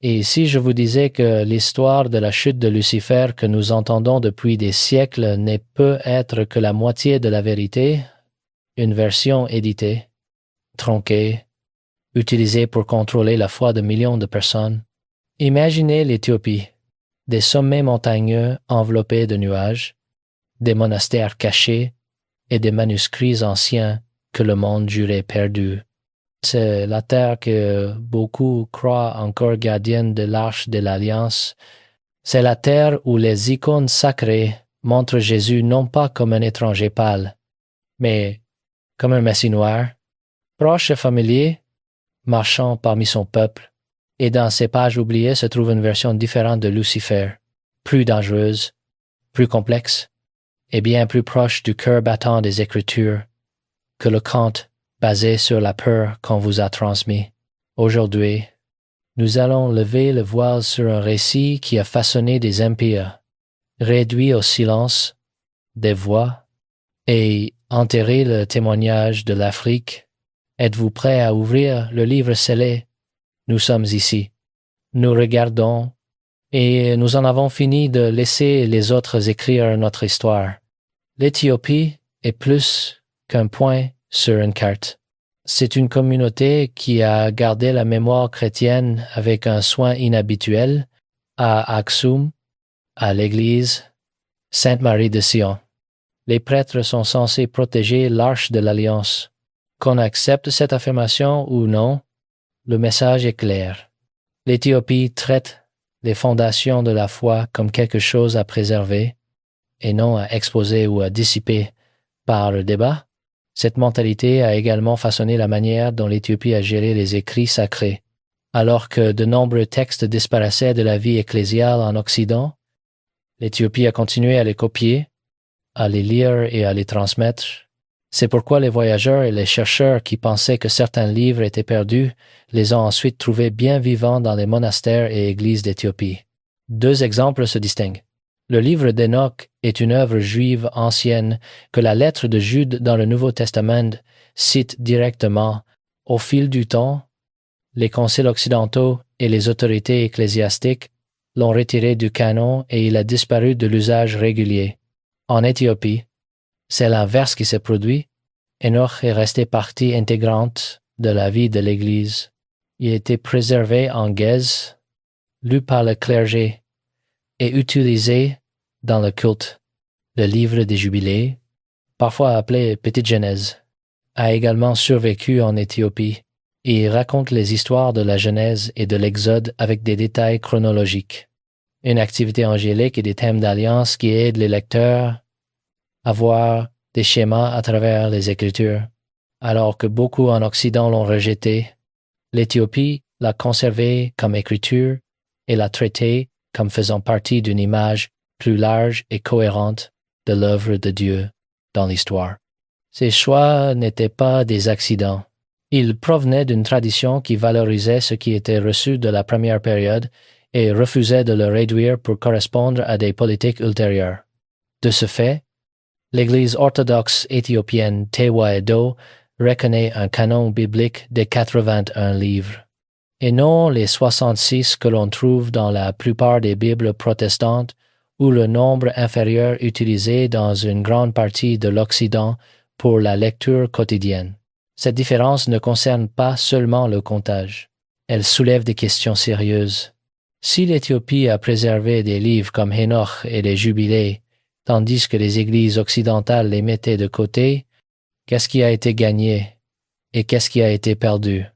Et si je vous disais que l'histoire de la chute de Lucifer que nous entendons depuis des siècles ne peut être que la moitié de la vérité, une version éditée, tronquée, utilisée pour contrôler la foi de millions de personnes. Imaginez l'Éthiopie, des sommets montagneux enveloppés de nuages, des monastères cachés et des manuscrits anciens que le monde jurait perdus. C'est la terre que beaucoup croient encore gardienne de l'arche de l'Alliance. C'est la terre où les icônes sacrées montrent Jésus non pas comme un étranger pâle, mais comme un Messie noir, proche et familier, marchant parmi son peuple. Et dans ces pages oubliées se trouve une version différente de Lucifer, plus dangereuse, plus complexe, et bien plus proche du cœur battant des Écritures que le conte basé sur la peur qu'on vous a transmis. Aujourd'hui, nous allons lever le voile sur un récit qui a façonné des empires, réduit au silence des voix et enterré le témoignage de l'Afrique. Êtes-vous prêts à ouvrir le livre scellé? Nous sommes ici. Nous regardons et nous en avons fini de laisser les autres écrire notre histoire. L'Éthiopie est plus qu'un point sur une carte. C'est une communauté qui a gardé la mémoire chrétienne avec un soin inhabituel à Aksum, à l'église Sainte-Marie de Sion. Les prêtres sont censés protéger l'arche de l'Alliance. Qu'on accepte cette affirmation ou non, le message est clair. L'Éthiopie traite les fondations de la foi comme quelque chose à préserver et non à exposer ou à dissiper par le débat. Cette mentalité a également façonné la manière dont l'Éthiopie a géré les écrits sacrés. Alors que de nombreux textes disparaissaient de la vie ecclésiale en Occident, l'Éthiopie a continué à les copier, à les lire et à les transmettre. C'est pourquoi les voyageurs et les chercheurs qui pensaient que certains livres étaient perdus les ont ensuite trouvés bien vivants dans les monastères et églises d'Éthiopie. Deux exemples se distinguent. Le livre d'Enoch est une œuvre juive ancienne que la lettre de Jude dans le Nouveau Testament cite directement. Au fil du temps, les conciles occidentaux et les autorités ecclésiastiques l'ont retiré du canon et il a disparu de l'usage régulier. En Éthiopie, c'est l'inverse qui s'est produit. Enoch est resté partie intégrante de la vie de l'Église. Il a été préservé en Gèse, lu par le clergé et utilisé dans le culte. Le livre des Jubilés, parfois appelé Petite Genèse, a également survécu en Éthiopie et il raconte les histoires de la Genèse et de l'Exode avec des détails chronologiques. Une activité angélique et des thèmes d'alliance qui aident les lecteurs à voir des schémas à travers les Écritures. Alors que beaucoup en Occident l'ont rejeté, l'Éthiopie l'a conservé comme écriture et l'a traité comme faisant partie d'une image plus large et cohérente de l'œuvre de Dieu dans l'histoire. Ces choix n'étaient pas des accidents. Ils provenaient d'une tradition qui valorisait ce qui était reçu de la première période et refusait de le réduire pour correspondre à des politiques ultérieures. De ce fait, l'Église orthodoxe éthiopienne Tewahedo reconnaît un canon biblique de 81 livres, et non les 66 que l'on trouve dans la plupart des Bibles protestantes ou le nombre inférieur utilisé dans une grande partie de l'Occident pour la lecture quotidienne. Cette différence ne concerne pas seulement le comptage. Elle soulève des questions sérieuses. Si l'Éthiopie a préservé des livres comme Enoch et les Jubilés, tandis que les églises occidentales les mettaient de côté, qu'est-ce qui a été gagné et qu'est-ce qui a été perdu?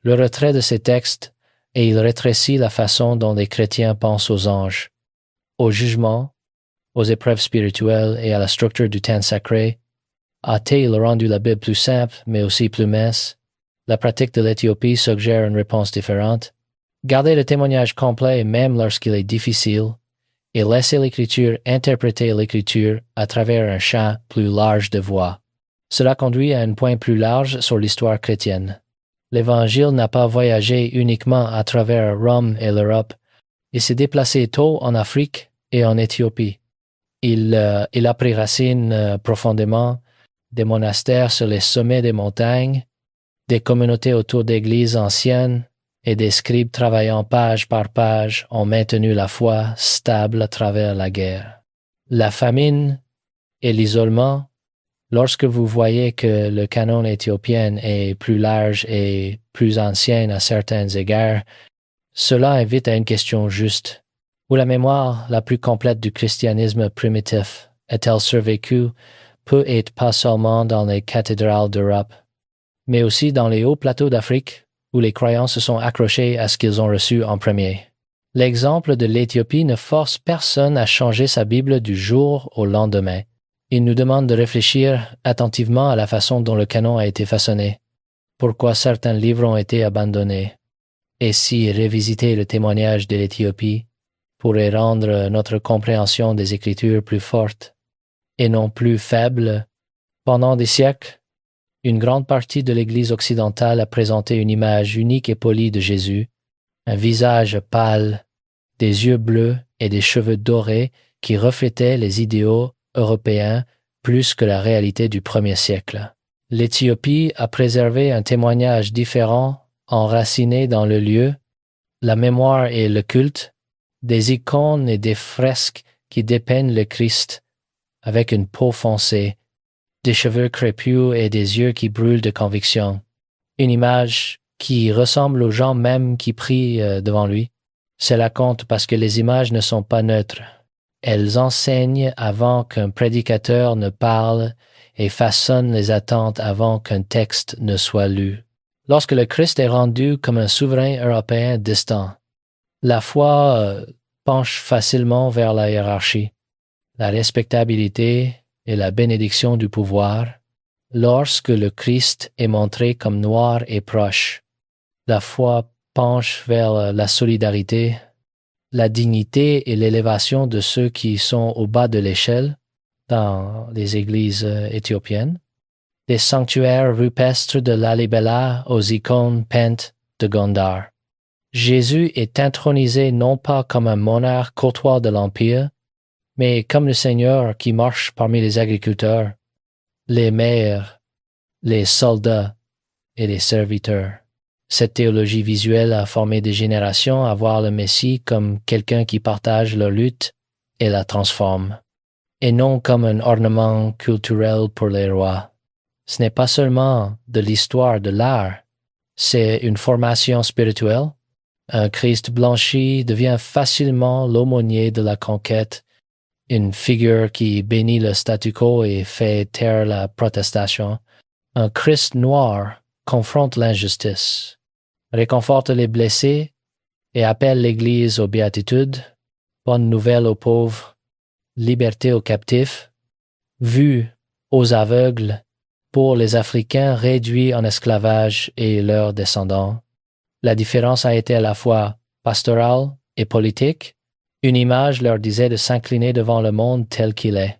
Le retrait de ces textes, et il rétrécit la façon dont les chrétiens pensent aux anges, au jugement, aux épreuves spirituelles et à la structure du temps sacré. A-t-il rendu la Bible plus simple, mais aussi plus mince? La pratique de l'Éthiopie suggère une réponse différente. Gardez le témoignage complet même lorsqu'il est difficile, et laissez l'Écriture interpréter l'Écriture à travers un champ plus large de voix. Cela conduit à un point plus large sur l'histoire chrétienne. L'Évangile n'a pas voyagé uniquement à travers Rome et l'Europe. Il s'est déplacé tôt en Afrique et en Éthiopie. Il a pris racine profondément des monastères sur les sommets des montagnes, des communautés autour d'églises anciennes, et des scribes travaillant page par page ont maintenu la foi stable à travers la guerre. La famine et l'isolement, lorsque vous voyez que le canon éthiopien est plus large et plus ancien à certains égards, cela invite à une question juste. Où la mémoire la plus complète du christianisme primitif est-elle survécue peut être pas seulement dans les cathédrales d'Europe, mais aussi dans les hauts plateaux d'Afrique où les croyants se sont accrochés à ce qu'ils ont reçu en premier. L'exemple de l'Éthiopie ne force personne à changer sa Bible du jour au lendemain. Il nous demande de réfléchir attentivement à la façon dont le canon a été façonné, pourquoi certains livres ont été abandonnés, et si révisiter le témoignage de l'Éthiopie pourrait rendre notre compréhension des Écritures plus forte et non plus faible. Pendant des siècles, une grande partie de l'Église occidentale a présenté une image unique et polie de Jésus, un visage pâle, des yeux bleus et des cheveux dorés qui reflétaient les idéaux européens plus que la réalité du premier siècle. L'Éthiopie a préservé un témoignage différent, enraciné dans le lieu, la mémoire et le culte, des icônes et des fresques qui dépeignent le Christ avec une peau foncée, des cheveux crépus et des yeux qui brûlent de conviction. Une image qui ressemble aux gens même qui prient devant lui. Cela compte parce que les images ne sont pas neutres. Elles enseignent avant qu'un prédicateur ne parle et façonnent les attentes avant qu'un texte ne soit lu. Lorsque le Christ est rendu comme un souverain européen distant, la foi penche facilement vers la hiérarchie, la respectabilité et la bénédiction du pouvoir. Lorsque le Christ est montré comme noir et proche, la foi penche vers la solidarité, la dignité et l'élévation de ceux qui sont au bas de l'échelle dans les églises éthiopiennes, des sanctuaires rupestres de Lalibela aux icônes peintes de Gondar. Jésus est intronisé non pas comme un monarque courtois de l'Empire, mais comme le Seigneur qui marche parmi les agriculteurs, les maires, les soldats et les serviteurs. Cette théologie visuelle a formé des générations à voir le Messie comme quelqu'un qui partage leur lutte et la transforme, et non comme un ornement culturel pour les rois. Ce n'est pas seulement de l'histoire de l'art, c'est une formation spirituelle. Un Christ blanchi devient facilement l'aumônier de la conquête, une figure qui bénit le statu quo et fait taire la protestation. Un Christ noir confronte l'injustice, réconforte les blessés et appelle l'Église aux béatitudes, bonne nouvelle aux pauvres, liberté aux captifs, vue aux aveugles, pour les Africains réduits en esclavage et leurs descendants. La différence a été à la fois pastorale et politique. Une image leur disait de s'incliner devant le monde tel qu'il est.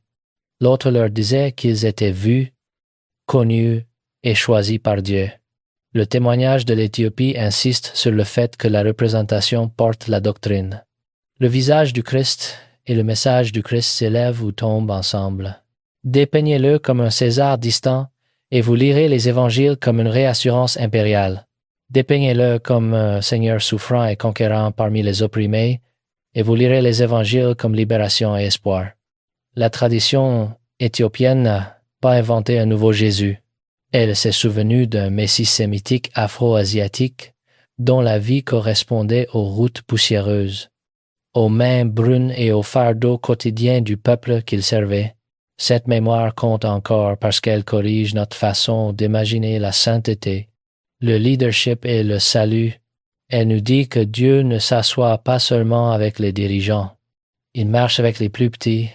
L'autre leur disait qu'ils étaient vus, connus et choisis par Dieu. Le témoignage de l'Éthiopie insiste sur le fait que la représentation porte la doctrine. Le visage du Christ et le message du Christ s'élèvent ou tombent ensemble. Dépeignez-le comme un César distant et vous lirez les évangiles comme une réassurance impériale. Dépeignez-le comme un Seigneur souffrant et conquérant parmi les opprimés et vous lirez les évangiles comme libération et espoir. La tradition éthiopienne n'a pas inventé un nouveau Jésus. Elle s'est souvenue d'un Messie sémitique afro-asiatique dont la vie correspondait aux routes poussiéreuses, aux mains brunes et au fardeau quotidien du peuple qu'il servait. Cette mémoire compte encore parce qu'elle corrige notre façon d'imaginer la sainteté, le leadership et le salut. Elle nous dit que Dieu ne s'assoit pas seulement avec les dirigeants. Il marche avec les plus petits,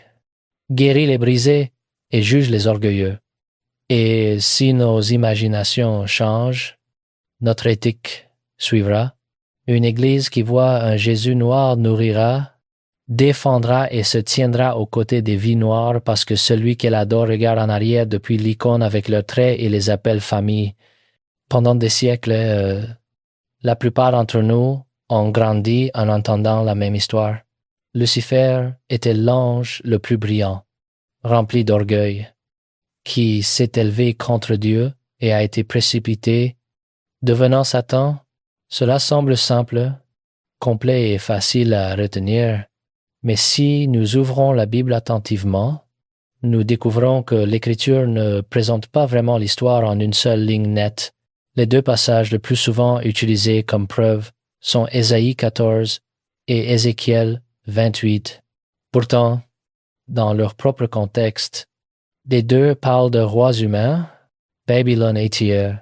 guérit les brisés et juge les orgueilleux. Et si nos imaginations changent, notre éthique suivra. Une Église qui voit un Jésus noir nourrira, défendra et se tiendra aux côtés des vies noires parce que celui qu'elle adore regarde en arrière depuis l'icône avec leurs traits et les appelle famille. Pendant des siècles, la plupart d'entre nous ont grandi en entendant la même histoire. Lucifer était l'ange le plus brillant, rempli d'orgueil, qui s'est élevé contre Dieu et a été précipité, devenant Satan, Cela semble simple, complet et facile à retenir, mais si nous ouvrons la Bible attentivement, nous découvrons que l'Écriture ne présente pas vraiment l'histoire en une seule ligne nette. Les deux passages le plus souvent utilisés comme preuve sont Ésaïe 14 et Ézéchiel 28. Pourtant, dans leur propre contexte, les deux parlent de rois humains, Babylone et Tyr.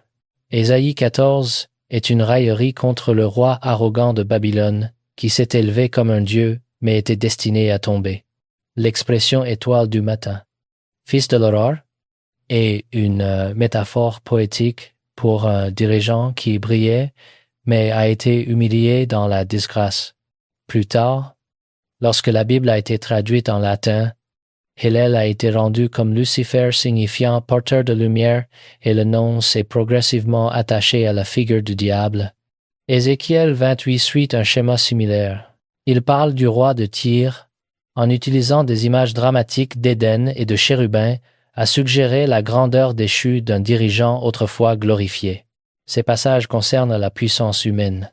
Ésaïe 14 est une raillerie contre le roi arrogant de Babylone qui s'est élevé comme un dieu mais était destiné à tomber. L'expression étoile du matin, fils de l'aurore, est une métaphore poétique pour un dirigeant qui brillait mais a été humilié dans la disgrâce. Plus tard, lorsque la Bible a été traduite en latin, Hillel a été rendu comme Lucifer signifiant porteur de lumière et le nom s'est progressivement attaché à la figure du diable. Ézéchiel 28 suit un schéma similaire. Il parle du roi de Tyr en utilisant des images dramatiques d'Éden et de chérubins à suggérer la grandeur déchue d'un dirigeant autrefois glorifié. Ces passages concernent la puissance humaine,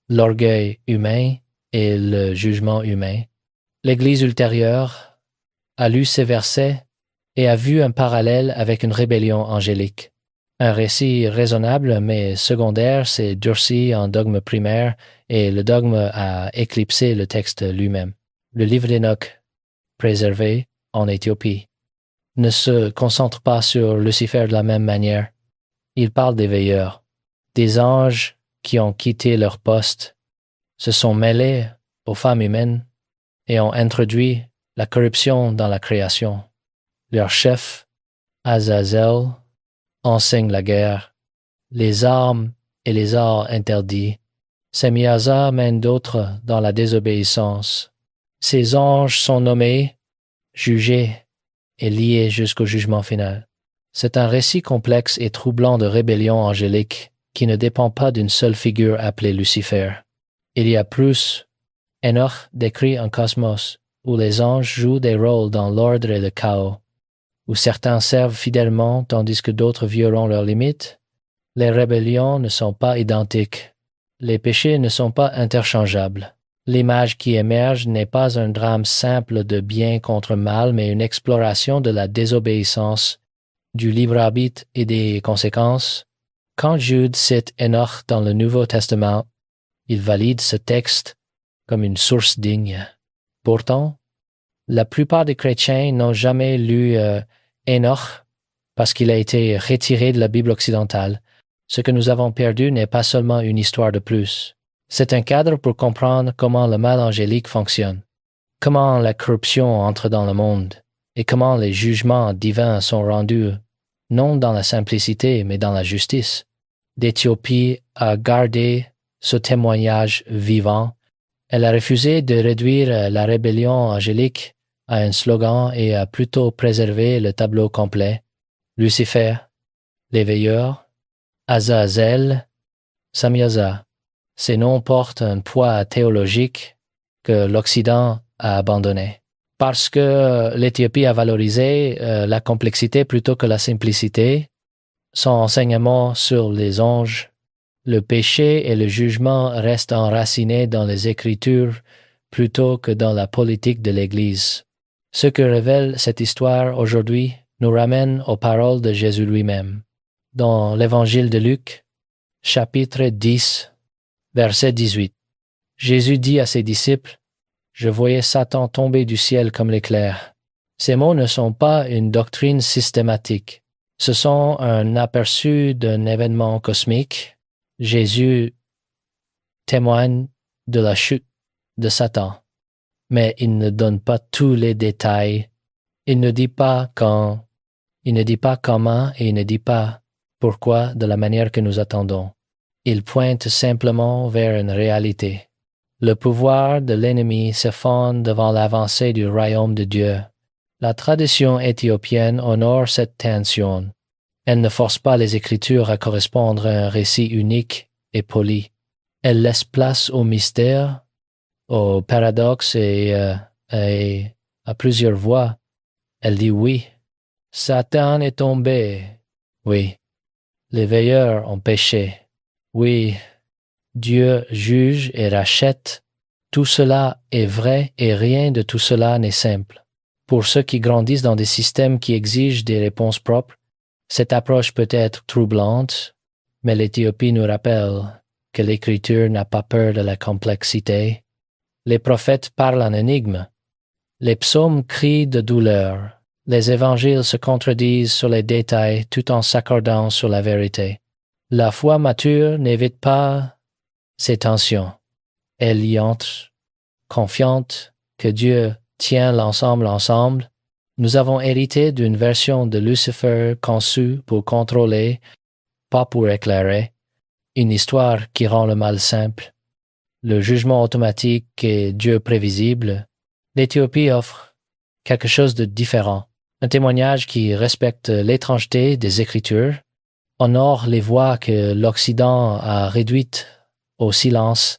l'orgueil humain et le jugement humain. L'Église ultérieure a lu ces versets et a vu un parallèle avec une rébellion angélique. Un récit raisonnable mais secondaire s'est durci en dogme primaire et le dogme a éclipsé le texte lui-même. Le livre d'Enoch, préservé en Éthiopie, ne se concentre pas sur Lucifer de la même manière. Il parle des veilleurs, des anges qui ont quitté leur poste, se sont mêlés aux femmes humaines et ont introduit la corruption dans la création. Leur chef, Azazel, enseigne la guerre, les armes et les arts interdits. Semiaza mène d'autres dans la désobéissance. Ces anges sont nommés, jugés et liés jusqu'au jugement final. C'est un récit complexe et troublant de rébellion angélique qui ne dépend pas d'une seule figure appelée Lucifer. Il y a plus. Enoch décrit un cosmos où les anges jouent des rôles dans l'ordre et le chaos, où certains servent fidèlement tandis que d'autres violeront leurs limites. Les rébellions ne sont pas identiques. Les péchés ne sont pas interchangeables. L'image qui émerge n'est pas un drame simple de bien contre mal, mais une exploration de la désobéissance, du libre arbitre et des conséquences. Quand Jude cite Enoch dans le Nouveau Testament, il valide ce texte comme une source digne. Pourtant, la plupart des chrétiens n'ont jamais lu Enoch parce qu'il a été retiré de la Bible occidentale. Ce que nous avons perdu n'est pas seulement une histoire de plus. C'est un cadre pour comprendre comment le mal angélique fonctionne, comment la corruption entre dans le monde et comment les jugements divins sont rendus, non dans la simplicité mais dans la justice. L'Éthiopie a gardé ce témoignage vivant. Elle a refusé de réduire la rébellion angélique à un slogan et a plutôt préservé le tableau complet. Lucifer, les veilleurs, Azazel, Samiaza. Ces noms portent un poids théologique que l'Occident a abandonné. Parce que l'Éthiopie a valorisé la complexité plutôt que la simplicité, son enseignement sur les anges, le péché et le jugement restent enracinés dans les Écritures plutôt que dans la politique de l'Église. Ce que révèle cette histoire aujourd'hui nous ramène aux paroles de Jésus lui-même. Dans l'Évangile de Luc, chapitre 10, verset 18, Jésus dit à ses disciples, « Je voyais Satan tomber du ciel comme l'éclair. » Ces mots ne sont pas une doctrine systématique. Ce sont un aperçu d'un événement cosmique. Jésus témoigne de la chute de Satan, mais il ne donne pas tous les détails. Il ne dit pas quand, il ne dit pas comment et il ne dit pas pourquoi de la manière que nous attendons. Il pointe simplement vers une réalité. Le pouvoir de l'ennemi s'effondre devant l'avancée du royaume de Dieu. La tradition éthiopienne honore cette tension. Elle ne force pas les Écritures à correspondre à un récit unique et poli. Elle laisse place au mystère, au paradoxe et à plusieurs voix. Elle dit oui, Satan est tombé. Oui, les veilleurs ont péché. Oui, Dieu juge et rachète. Tout cela est vrai et rien de tout cela n'est simple. Pour ceux qui grandissent dans des systèmes qui exigent des réponses propres, cette approche peut être troublante, mais l'Éthiopie nous rappelle que l'Écriture n'a pas peur de la complexité. Les prophètes parlent en énigmes. Les psaumes crient de douleur. Les évangiles se contredisent sur les détails tout en s'accordant sur la vérité. La foi mature n'évite pas ces tensions. Elle y entre, confiante que Dieu tient l'ensemble ensemble. Nous avons hérité d'une version de Lucifer conçue pour contrôler, pas pour éclairer, une histoire qui rend le mal simple. Le jugement automatique et Dieu prévisible, l'Éthiopie offre quelque chose de différent. Un témoignage qui respecte l'étrangeté des Écritures, honore les voix que l'Occident a réduites au silence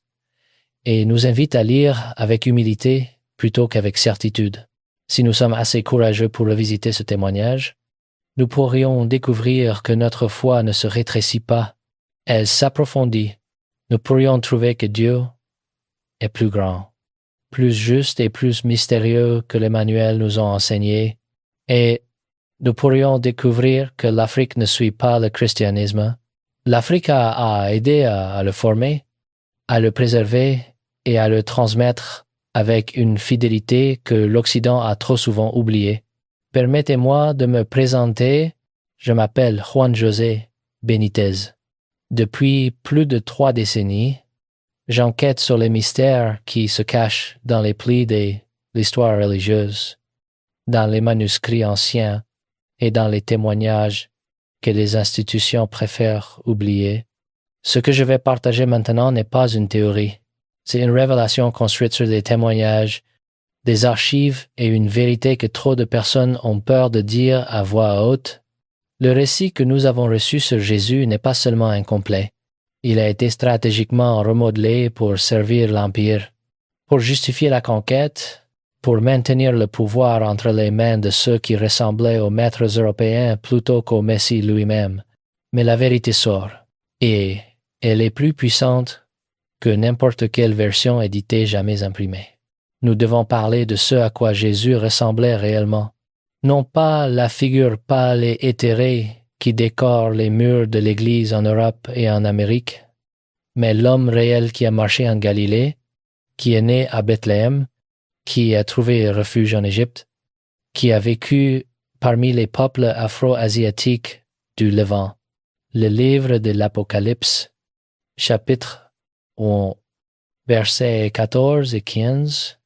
et nous invite à lire avec humilité plutôt qu'avec certitude. Si nous sommes assez courageux pour revisiter ce témoignage, nous pourrions découvrir que notre foi ne se rétrécit pas, elle s'approfondit. Nous pourrions trouver que Dieu est plus grand, plus juste et plus mystérieux que les manuels nous ont enseigné, et nous pourrions découvrir que l'Afrique ne suit pas le christianisme. L'Afrique a aidé à le former, à le préserver et à le transmettre avec une fidélité que l'Occident a trop souvent oubliée. Permettez-moi de me présenter. Je m'appelle Juan José Benitez. Depuis plus de 3 décennies, j'enquête sur les mystères qui se cachent dans les plis de l'histoire religieuse, dans les manuscrits anciens et dans les témoignages que les institutions préfèrent oublier. Ce que je vais partager maintenant n'est pas une théorie. C'est une révélation construite sur des témoignages, des archives et une vérité que trop de personnes ont peur de dire à voix haute. Le récit que nous avons reçu sur Jésus n'est pas seulement incomplet. Il a été stratégiquement remodelé pour servir l'Empire, pour justifier la conquête, pour maintenir le pouvoir entre les mains de ceux qui ressemblaient aux maîtres européens plutôt qu'au Messie lui-même. Mais la vérité sort, et elle est plus puissante que n'importe quelle version éditée jamais imprimée. Nous devons parler de ce à quoi Jésus ressemblait réellement. Non pas la figure pâle et éthérée qui décore les murs de l'Église en Europe et en Amérique, mais l'homme réel qui a marché en Galilée, qui est né à Bethléem, qui a trouvé refuge en Égypte, qui a vécu parmi les peuples afro-asiatiques du Levant. Le livre de l'Apocalypse, chapitre 1, versets 14 et 15,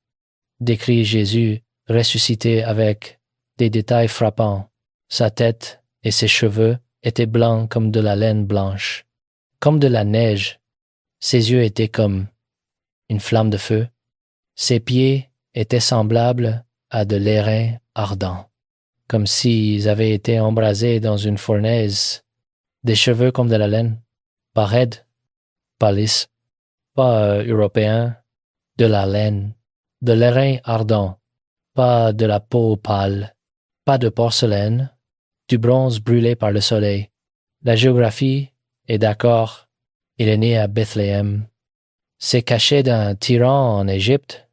décrit Jésus ressuscité avec des détails frappants. Sa tête et ses cheveux étaient blancs comme de la laine blanche, comme de la neige. Ses yeux étaient comme une flamme de feu. Ses pieds étaient semblables à de l'airain ardent, comme s'ils avaient été embrasés dans une fournaise. Des cheveux comme de la laine, pas raides, pas lisses, pas européens, de la laine, de l'airain ardent, pas de la peau pâle, pas de porcelaine, du bronze brûlé par le soleil. La géographie est d'accord, il est né à Bethléem, s'est caché d'un tyran en Égypte,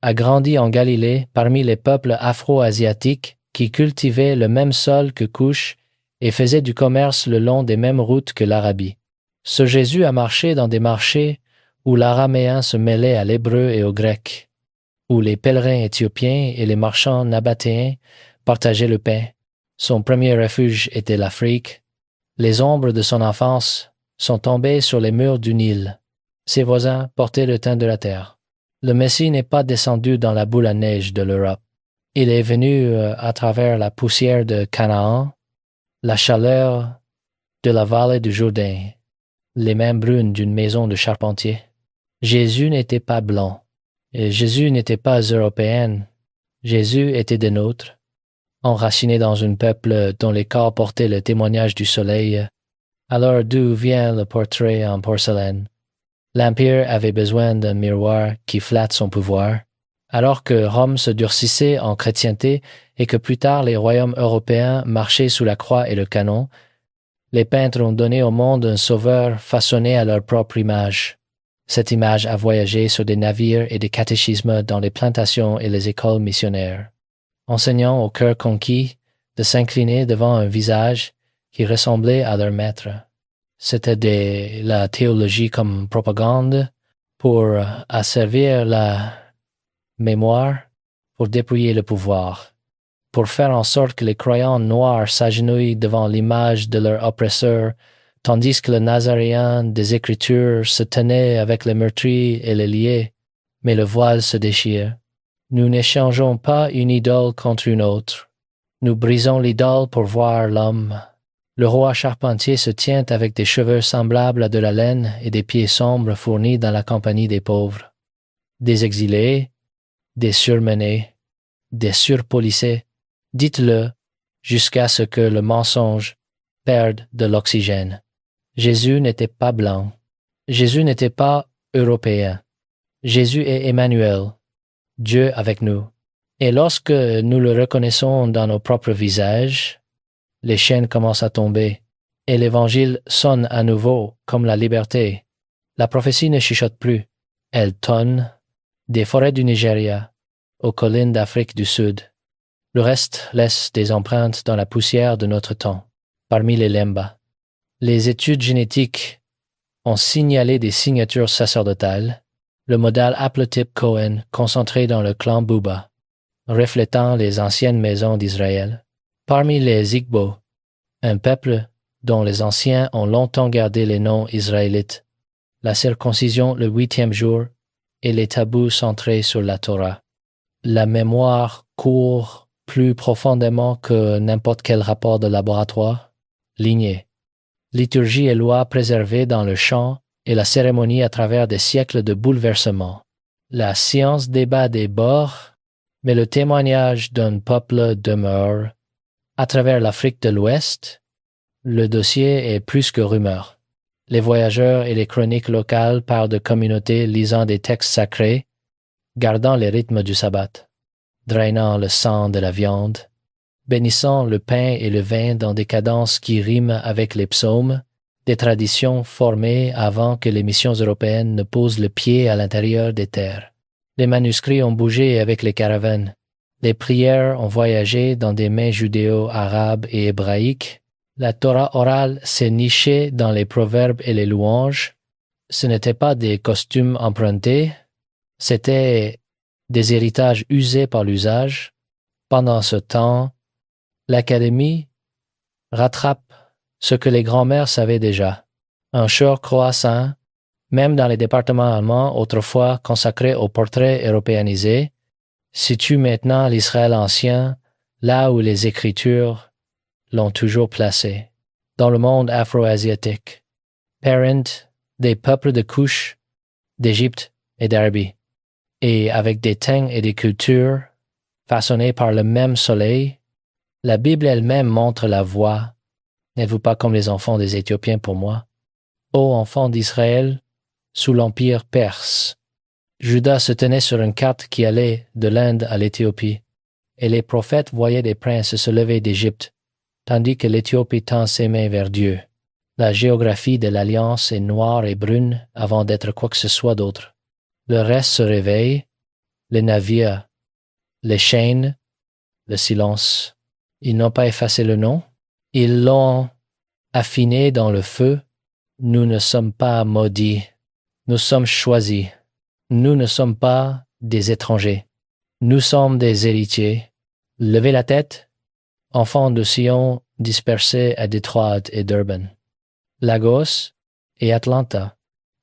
a grandi en Galilée parmi les peuples afro-asiatiques qui cultivaient le même sol que Cush et faisaient du commerce le long des mêmes routes que l'Arabie. Ce Jésus a marché dans des marchés où l'araméen se mêlait à l'hébreu et au grec, où les pèlerins éthiopiens et les marchands nabatéens partageaient le pain. Son premier refuge était l'Afrique. Les ombres de son enfance sont tombées sur les murs du Nil. Ses voisins portaient le teint de la terre. Le Messie n'est pas descendu dans la boule à neige de l'Europe. Il est venu à travers la poussière de Canaan, la chaleur de la vallée du Jourdain, les mains brunes d'une maison de charpentier. Jésus n'était pas blanc, et Jésus n'était pas européen. Jésus était des nôtres, enraciné dans un peuple dont les corps portaient le témoignage du soleil. Alors d'où vient le portrait en porcelaine? L'Empire avait besoin d'un miroir qui flatte son pouvoir. Alors que Rome se durcissait en chrétienté et que plus tard les royaumes européens marchaient sous la croix et le canon, les peintres ont donné au monde un sauveur façonné à leur propre image. Cette image a voyagé sur des navires et des catéchismes dans les plantations et les écoles missionnaires, enseignant au cœur conquis de s'incliner devant un visage qui ressemblait à leur maître. C'était de la théologie comme propagande pour asservir la mémoire, pour dépouiller le pouvoir, pour faire en sorte que les croyants noirs s'agenouillent devant l'image de leur oppresseur, tandis que le Nazaréen des Écritures se tenait avec les meurtris et les liés, mais le voile se déchire. Nous n'échangeons pas une idole contre une autre. Nous brisons l'idole pour voir l'homme. Le roi charpentier se tient avec des cheveux semblables à de la laine et des pieds sombres fournis dans la compagnie des pauvres. Des exilés, des surmenés, des surpolissés, dites-le jusqu'à ce que le mensonge perde de l'oxygène. Jésus n'était pas blanc. Jésus n'était pas européen. Jésus est Emmanuel, Dieu avec nous. Et lorsque nous le reconnaissons dans nos propres visages, les chaînes commencent à tomber et l'Évangile sonne à nouveau comme la liberté. La prophétie ne chuchote plus. Elle tonne des forêts du Nigeria aux collines d'Afrique du Sud. Le reste laisse des empreintes dans la poussière de notre temps, parmi les Lemba. Les études génétiques ont signalé des signatures sacerdotales, le modèle haplotype Cohen concentré dans le clan Buba, reflétant les anciennes maisons d'Israël. Parmi les Igbo, un peuple dont les anciens ont longtemps gardé les noms israélites, la circoncision le 8e jour et les tabous centrés sur la Torah. La mémoire court plus profondément que n'importe quel rapport de laboratoire. Lignée, liturgie et loi préservées dans le chant et la cérémonie à travers des siècles de bouleversements. La science débat des bords, mais le témoignage d'un peuple demeure. À travers l'Afrique de l'Ouest, le dossier est plus que rumeur. Les voyageurs et les chroniques locales parlent de communautés lisant des textes sacrés, gardant les rythmes du sabbat, drainant le sang de la viande, bénissant le pain et le vin dans des cadences qui riment avec les psaumes, des traditions formées avant que les missions européennes ne posent le pied à l'intérieur des terres. Les manuscrits ont bougé avec les caravanes. Les prières ont voyagé dans des mains judéo-arabes et hébraïques. La Torah orale s'est nichée dans les proverbes et les louanges. Ce n'étaient pas des costumes empruntés, c'étaient des héritages usés par l'usage. Pendant ce temps, l'Académie rattrape ce que les grands-mères savaient déjà. Un chœur croissant, même dans les départements allemands autrefois consacrés aux portraits européanisés, situe maintenant l'Israël ancien là où les Écritures l'ont toujours placé, dans le monde afro-asiatique, parent des peuples de Cush, d'Égypte et d'Arabie, et avec des teints et des cultures façonnées par le même soleil. La Bible elle-même montre la voie. N'êtes-vous pas comme les enfants des Éthiopiens pour moi? Ô enfants d'Israël, sous l'empire perse. Juda se tenait sur une carte qui allait de l'Inde à l'Éthiopie, et les prophètes voyaient des princes se lever d'Égypte, tandis que l'Éthiopie tend ses mains vers Dieu. La géographie de l'Alliance est noire et brune avant d'être quoi que ce soit d'autre. Le reste se réveille, les navires, les chaînes, le silence. Ils n'ont pas effacé le nom, ils l'ont affiné dans le feu. Nous ne sommes pas maudits, nous sommes choisis. Nous ne sommes pas des étrangers. Nous sommes des héritiers. Levez la tête, enfants de Sion dispersés à Détroit et Durban, Lagos et Atlanta.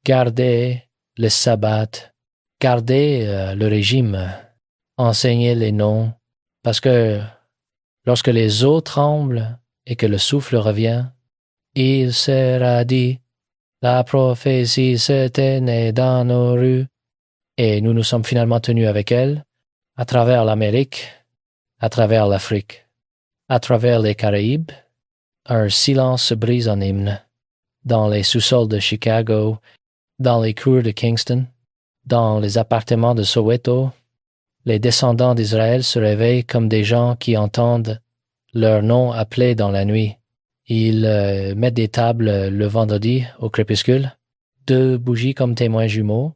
Gardez le sabbat, gardez le régime, enseignez les noms, parce que lorsque les eaux tremblent et que le souffle revient, il sera dit, la prophétie s'était née dans nos rues, et nous nous sommes finalement tenus avec elle, à travers l'Amérique, à travers l'Afrique, à travers les Caraïbes. Un silence se brise en hymne, dans les sous-sols de Chicago, dans les cours de Kingston, dans les appartements de Soweto. Les descendants d'Israël se réveillent comme des gens qui entendent leur nom appelé dans la nuit. Ils mettent des tables le vendredi au crépuscule. 2 bougies comme témoins jumeaux,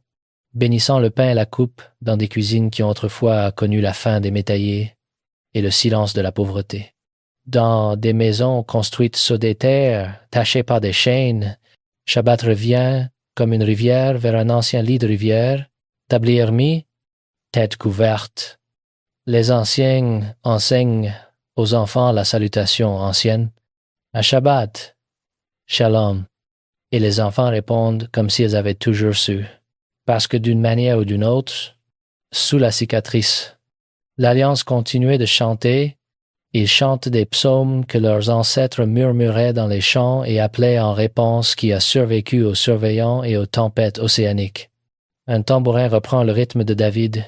bénissant le pain et la coupe dans des cuisines qui ont autrefois connu la faim des métayers et le silence de la pauvreté. Dans des maisons construites sur des terres, tachées par des chaînes, Shabbat revient comme une rivière vers un ancien lit de rivière, tablier mis, tête couverte. Les anciens enseignent aux enfants la salutation ancienne, à Shabbat, Shalom, et les enfants répondent comme s'ils avaient toujours su, parce que d'une manière ou d'une autre, sous la cicatrice, l'Alliance continuait de chanter. Ils chantent des psaumes que leurs ancêtres murmuraient dans les champs et appelaient en réponse qui a survécu aux surveillants et aux tempêtes océaniques. Un tambourin reprend le rythme de David.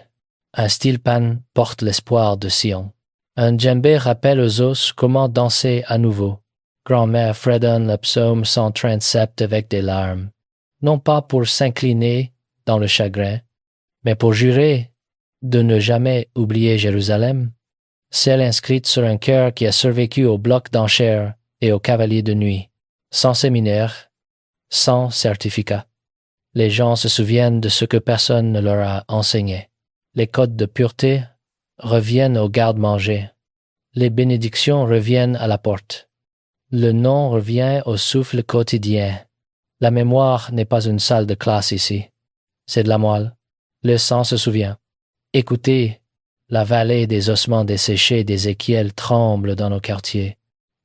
Un stilpan porte l'espoir de Sion. Un djembé rappelle aux os comment danser à nouveau. Grand-mère fredonne le psaume 137 avec des larmes, non pas pour s'incliner dans le chagrin, mais pour jurer de ne jamais oublier Jérusalem, celle inscrite sur un cœur qui a survécu aux blocs d'enchères et aux cavaliers de nuit, sans séminaire, sans certificat. Les gens se souviennent de ce que personne ne leur a enseigné. Les codes de pureté reviennent aux gardes-manger. Les bénédictions reviennent à la porte. Le nom revient au souffle quotidien. La mémoire n'est pas une salle de classe ici. C'est de la moelle. Le sang se souvient. Écoutez, la vallée des ossements desséchés d'Ézéchiel tremble dans nos quartiers.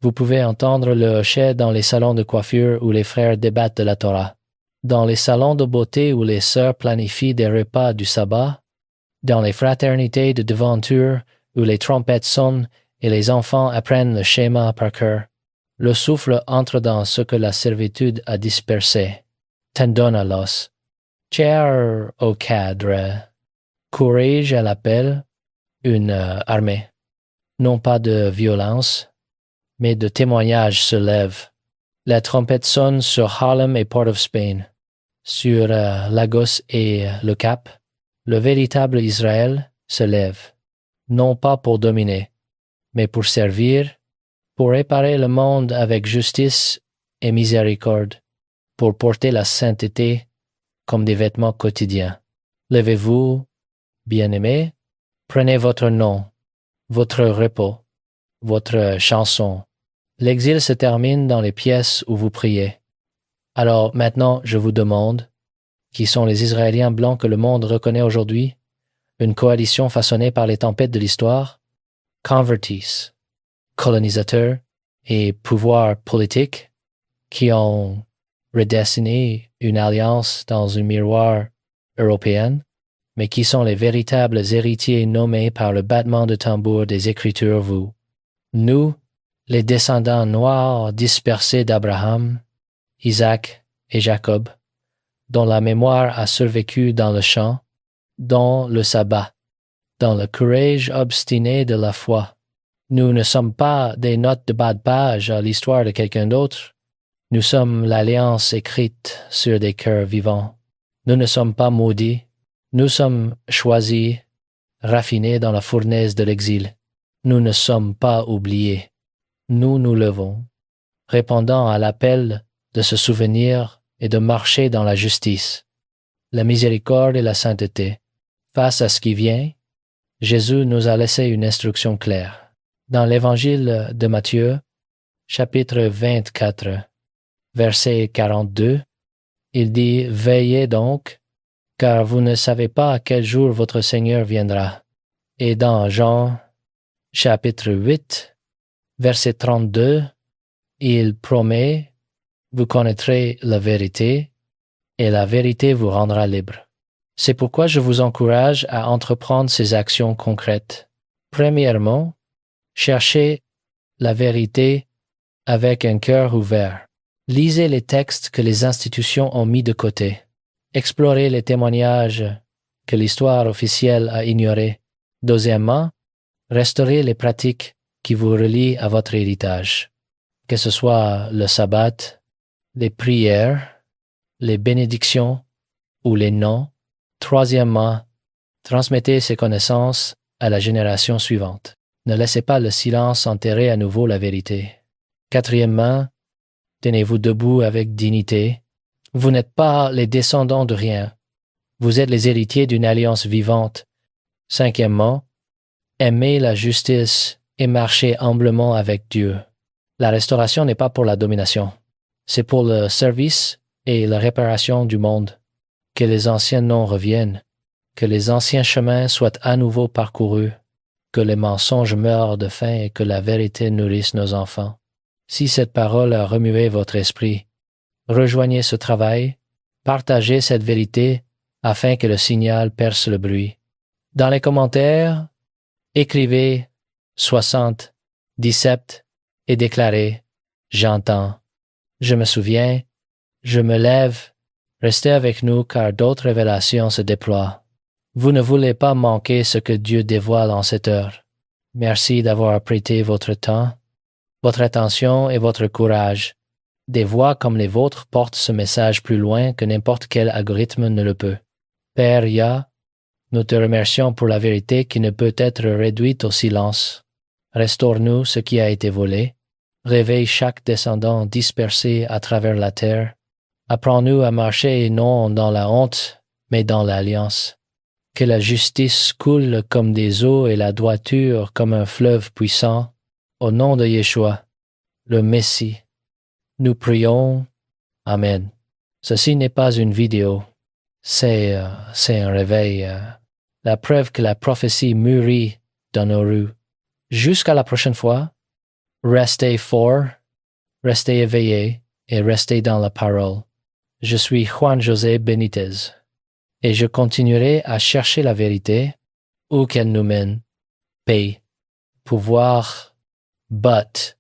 Vous pouvez entendre le hochet dans les salons de coiffure où les frères débattent de la Torah, dans les salons de beauté où les sœurs planifient des repas du sabbat, dans les fraternités de devanture où les trompettes sonnent et les enfants apprennent le schéma par cœur. Le souffle entre dans ce que la servitude a dispersé, tendon à l'os. Chair au cadre, courage à l'appel, une armée. Non pas de violence, mais de témoignage se lève. La trompette sonne sur Harlem et Port of Spain, sur Lagos et le Cap. Le véritable Israël se lève, non pas pour dominer, mais pour servir, pour réparer le monde avec justice et miséricorde, pour porter la sainteté comme des vêtements quotidiens. Levez-vous, bien-aimés, prenez votre nom, votre repos, votre chanson. L'exil se termine dans les pièces où vous priez. Alors maintenant, je vous demande, qui sont les Israéliens blancs que le monde reconnaît aujourd'hui, une coalition façonnée par les tempêtes de l'histoire, convertis, colonisateurs et pouvoirs politiques, qui ont redessiné une alliance dans un miroir européen, mais qui sont les véritables héritiers nommés par le battement de tambour des Écritures, vous. Nous, les descendants noirs dispersés d'Abraham, Isaac et Jacob, dont la mémoire a survécu dans le champ, dans le sabbat, dans le courage obstiné de la foi. Nous ne sommes pas des notes de bas de page à l'histoire de quelqu'un d'autre. Nous sommes l'alliance écrite sur des cœurs vivants. Nous ne sommes pas maudits. Nous sommes choisis, raffinés dans la fournaise de l'exil. Nous ne sommes pas oubliés. Nous nous levons, répondant à l'appel de se souvenir et de marcher dans la justice, la miséricorde et la sainteté. Face à ce qui vient, Jésus nous a laissé une instruction claire. Dans l'Évangile de Matthieu, chapitre 24, verset 42, il dit « Veillez donc, car vous ne savez pas à quel jour votre Seigneur viendra. » Et dans Jean, chapitre 8, verset 32, il promet « Vous connaîtrez la vérité, et la vérité vous rendra libre. » C'est pourquoi je vous encourage à entreprendre ces actions concrètes. Premièrement, cherchez la vérité avec un cœur ouvert. Lisez les textes que les institutions ont mis de côté. Explorez les témoignages que l'histoire officielle a ignorés. Deuxièmement, restaurez les pratiques qui vous relient à votre héritage, que ce soit le sabbat, les prières, les bénédictions ou les noms. Troisièmement, transmettez ces connaissances à la génération suivante. Ne laissez pas le silence enterrer à nouveau la vérité. Quatrièmement, tenez-vous debout avec dignité, Vous n'êtes pas les descendants de rien. Vous êtes les héritiers d'une alliance vivante. Cinquièmement, aimez la justice et marchez humblement avec Dieu. La restauration n'est pas pour la domination. C'est pour le service et la réparation du monde. Que les anciens noms reviennent. Que les anciens chemins soient à nouveau parcourus. Que les mensonges meurent de faim et que la vérité nourrisse nos enfants. Si cette parole a remué votre esprit, rejoignez ce travail, partagez cette vérité afin que le signal perce le bruit. Dans les commentaires, écrivez 60, 17 et déclarez « J'entends, je me souviens, je me lève, restez avec nous car d'autres révélations se déploient. Vous ne voulez pas manquer ce que Dieu dévoile en cette heure. Merci d'avoir prêté votre temps, votre attention et votre courage. Des voix comme les vôtres portent ce message plus loin que n'importe quel algorithme ne le peut. Père Yah, nous te remercions pour la vérité qui ne peut être réduite au silence. Restaure-nous ce qui a été volé. Réveille chaque descendant dispersé à travers la terre. Apprends-nous à marcher non dans la honte, mais dans l'alliance. Que la justice coule comme des eaux et la droiture comme un fleuve puissant. Au nom de Yeshua, le Messie, nous prions. Amen. Ceci n'est pas une vidéo. C'est un réveil. La preuve que la prophétie mûrit dans nos rues. Jusqu'à la prochaine fois, restez forts, restez éveillés et restez dans la parole. Je suis Juan José Benitez et je continuerai à chercher la vérité où qu'elle nous mène. Paix, pouvoir, but